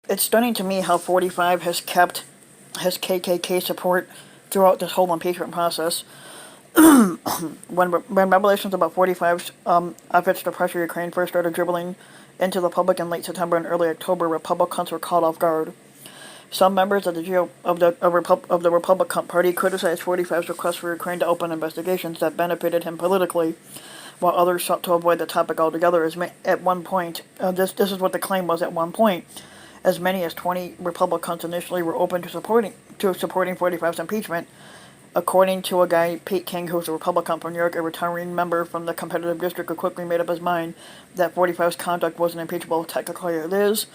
It's stunning to me how 45 has kept his KKK support throughout this whole impeachment process. When revelations about 45's efforts to pressure Ukraine first started dribbling into the public in late September and early October, Republicans were caught off guard. Some members of the Republican Party criticized 45's request for Ukraine to open investigations that benefited him politically, while others sought to avoid the topic altogether. At one point, this is what the claim was. At one point, as many as 20 Republicans initially were open to supporting 45's impeachment, according to a guy, Pete King, who's a Republican from New York, a retiring member from the competitive district, who quickly made up his mind that 45's conduct wasn't impeachable. Technically, it is.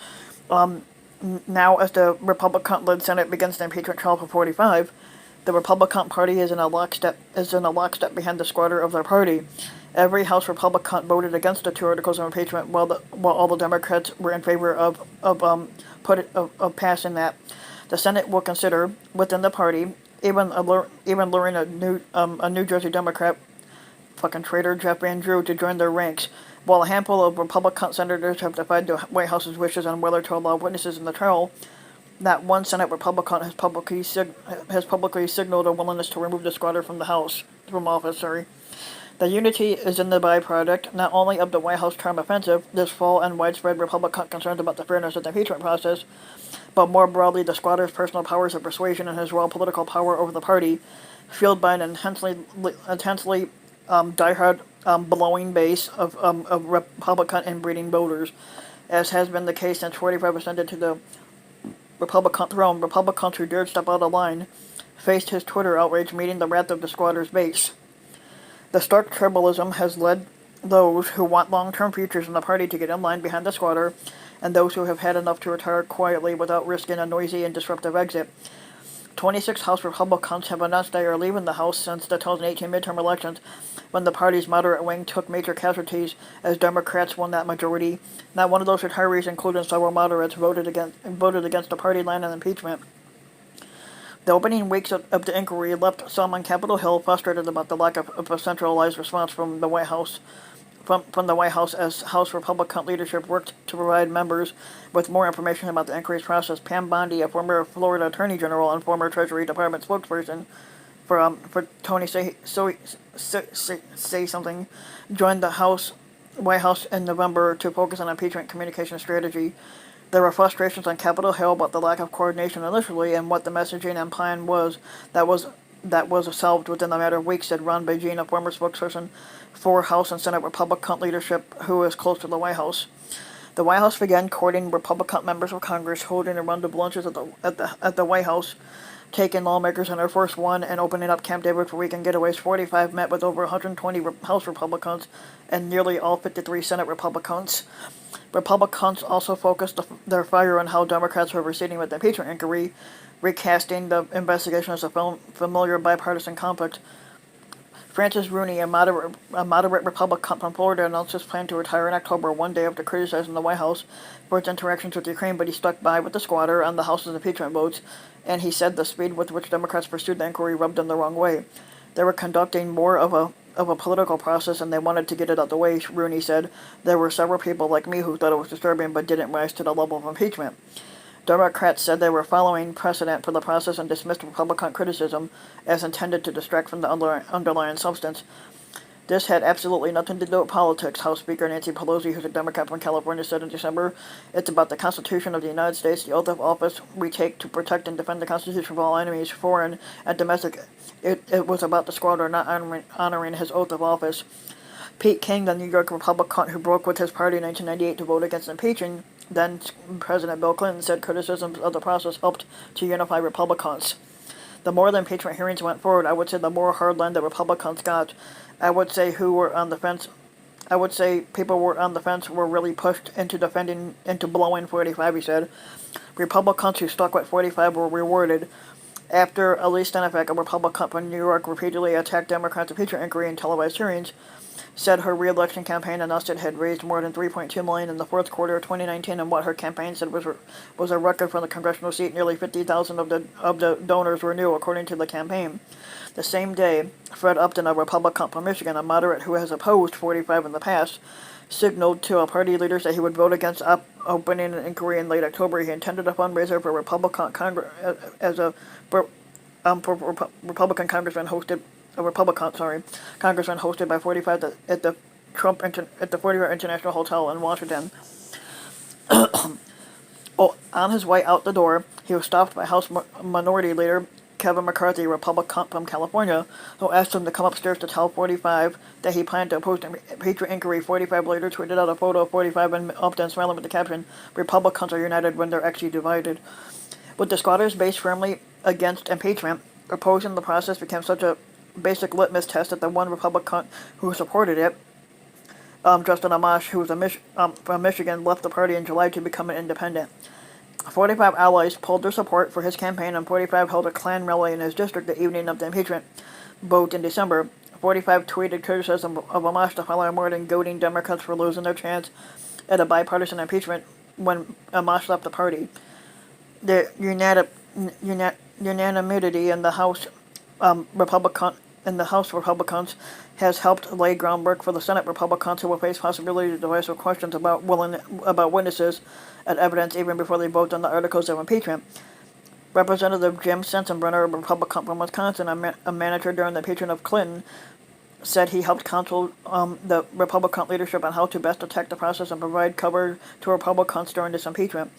Now, as the Republican-led Senate begins the impeachment trial for 45, the Republican Party is in a lockstep behind the squatter of their party. Every House Republican voted against the two articles of impeachment, while all the Democrats were in favor of passing that. The Senate will consider within the party even luring a New Jersey Democrat, fucking traitor Jeff Van Drew, to join their ranks. While a handful of Republican senators have defied the White House's wishes on whether to allow witnesses in the trial, that one Senate Republican has publicly signaled a willingness to remove the squatter from office. The unity is in the byproduct not only of the White House term offensive this fall and widespread Republican concerns about the fairness of the impeachment process, but more broadly the squatter's personal powers of persuasion and his raw political power over the party, fueled by an intensely diehard blowing base of Republican inbreeding voters, as has been the case since 45 ascended to the Republican throne. Republicans who dared step out of line faced his Twitter outrage, meeting the wrath of the squatter's base. The stark tribalism has led those who want long-term futures in the party to get in line behind the squatter, and those who have had enough to retire quietly without risking a noisy and disruptive exit. 26 House Republicans have announced they are leaving the House since the 2018 midterm elections, when the party's moderate wing took major casualties as Democrats won that majority. Not one of those retirees, including several moderates, voted against the party line on impeachment. The opening weeks of the inquiry left some on Capitol Hill frustrated about the lack of a centralized response from the White House. From the White House, as House Republican leadership worked to provide members with more information about the inquiry's process. Pam Bondi, a former Florida Attorney General and former Treasury Department spokesperson for Tony Say Something, joined the White House in November to focus on impeachment communication strategy. There were frustrations on Capitol Hill about the lack of coordination initially and what the messaging and plan was that was solved within a matter of weeks, said Ron Beijing, a former spokesperson for House and Senate Republican leadership who is close to the White House. The White House began courting Republican members of Congress, holding a round of lunches at the White House, taking lawmakers on Air Force One, and opening up Camp David for weekend getaways. 45 met with over 120 House Republicans and nearly all 53 Senate Republicans. Republicans also focused their fire on how Democrats were proceeding with the impeachment inquiry, recasting the investigation as a familiar bipartisan conflict. Francis Rooney, a moderate Republican from Florida, announced his plan to retire in October, one day after criticizing the White House for its interactions with Ukraine, but he stuck by with the squatter on the House's impeachment votes, and he said the speed with which Democrats pursued the inquiry rubbed them the wrong way. They were conducting more of a political process, and they wanted to get it out the way, Rooney said. There were several people like me who thought it was disturbing but didn't rise to the level of impeachment. Democrats said they were following precedent for the process and dismissed Republican criticism as intended to distract from the underlying substance. This had absolutely nothing to do with politics, House Speaker Nancy Pelosi, who's a Democrat from California, said in December. It's about the Constitution of the United States, the oath of office we take to protect and defend the Constitution from all enemies, foreign and domestic. It was about the squatter not honoring his oath of office. Pete King, the New York Republican who broke with his party in 1998 to vote against impeaching then President Bill Clinton, said criticisms of the process helped to unify Republicans. The more the impeachment hearings went forward, I would say the more hardline the Republicans got. I would say people were on the fence were really pushed into blowing 45, he said. Republicans who stuck with 45 were rewarded. After Elise Stefanik, a Republican from New York, repeatedly attacked Democrats' impeachment inquiry in televised hearings, said her re-election campaign announced it had raised more than $3.2 million in the fourth quarter of 2019, and what her campaign said was a record for the congressional seat. Nearly 50,000 of the donors were new, according to the campaign. The same day, Fred Upton, a Republican from Michigan, a moderate who has opposed 45 in the past, signaled to party leaders that he would vote against opening an inquiry in late October. He intended a fundraiser for Republican Congress as a Republican congressman hosted a Republican congressman hosted by 45 at the at the 45 International Hotel in Washington. Oh, on his way out the door, he was stopped by House Minority Leader Kevin McCarthy, a Republican from California, who asked him to come upstairs to tell 45 that he planned to oppose the impeachment inquiry. 45 later tweeted out a photo of 45 and Upton smiling with the caption, "Republicans are united when they're actually divided." With the squatters' base firmly against impeachment, opposing the process became such a basic litmus test that the one Republican who supported it, Justin Amash, who was from Michigan, left the party in July to become an independent. 45 allies pulled their support for his campaign, and 45 held a Klan rally in his district the evening of the impeachment vote in December. 45 tweeted criticism of Amash the following morning, goading Democrats for losing their chance at a bipartisan impeachment when Amash left the party. The unanimity in the House Republicans has helped lay groundwork for the Senate Republicans, who will face possibility of divisive questions about witnesses and evidence even before they vote on the articles of impeachment. Representative Jim Sensenbrenner, a Republican from Wisconsin, a manager during the impeachment of Clinton, said he helped counsel the Republican leadership on how to best attack the process and provide cover to Republicans during this impeachment.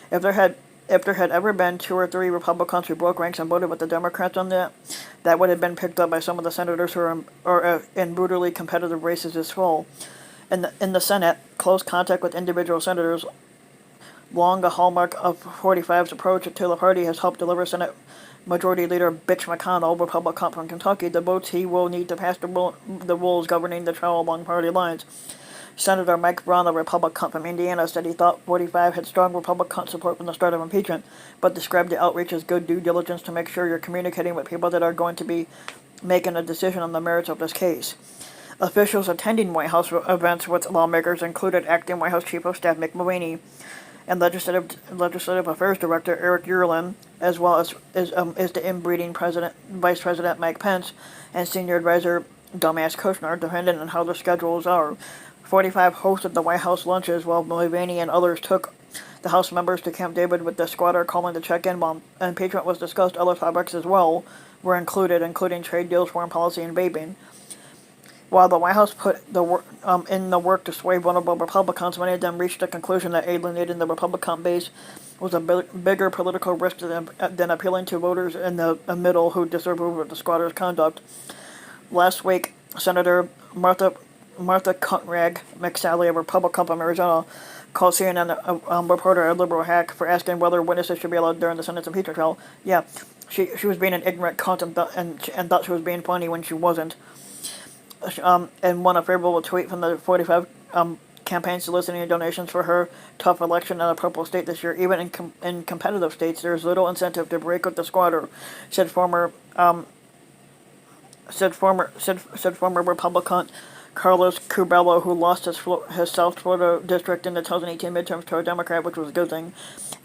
If there had ever been 2 or 3 Republicans who broke ranks and voted with the Democrats on that would have been picked up by some of the senators who are in brutally competitive races this fall. In the Senate, close contact with individual senators, long a hallmark of 45's approach to the party, has helped deliver Senate Majority Leader Mitch McConnell, Republican from Kentucky, the votes he will need to pass the rules governing the trial along party lines. Senator Mike Braun, a Republican from Indiana, said he thought 45 had strong Republican support from the start of impeachment, but described the outreach as good due diligence to make sure you're communicating with people that are going to be making a decision on the merits of this case. Officials attending White House events with lawmakers included Acting White House Chief of Staff Mick Mulvaney and Legislative Affairs Director Eric Uerlin, as well as the inbreeding Vice President Mike Pence and Senior Advisor Dumbass Kushner, depending on how the schedules are. 45 hosted the White House lunches while Mulvaney and others took the House members to Camp David with the squatter calling to check in while impeachment was discussed. Other topics as well were included, including trade deals, foreign policy, and vaping. While the White House put in the work to sway vulnerable Republicans, many of them reached the conclusion that alienating the Republican base was a bigger political risk than appealing to voters in the middle who disapproved of the squatters' conduct. Last week, Senator Martha Cuntrag McSally, a Republican from Arizona, called CNN reporter a liberal hack for asking whether witnesses should be allowed during the Senate's impeachment trial. Yeah, she was being an ignorant cunt and thought she was being funny when she wasn't. And won a favorable tweet from the 45 campaign soliciting donations for her tough election in a purple state this year. Even in competitive states, there is little incentive to break with the squatter, said former Republican Carlos Curbelo, who lost his South Florida district in the 2018 midterms to a Democrat, which was a good thing.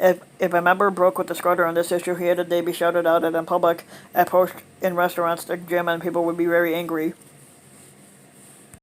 If a member broke with the squatter on this issue, he added they'd be shouted out at in public, at post in restaurants, the gym, and people would be very angry.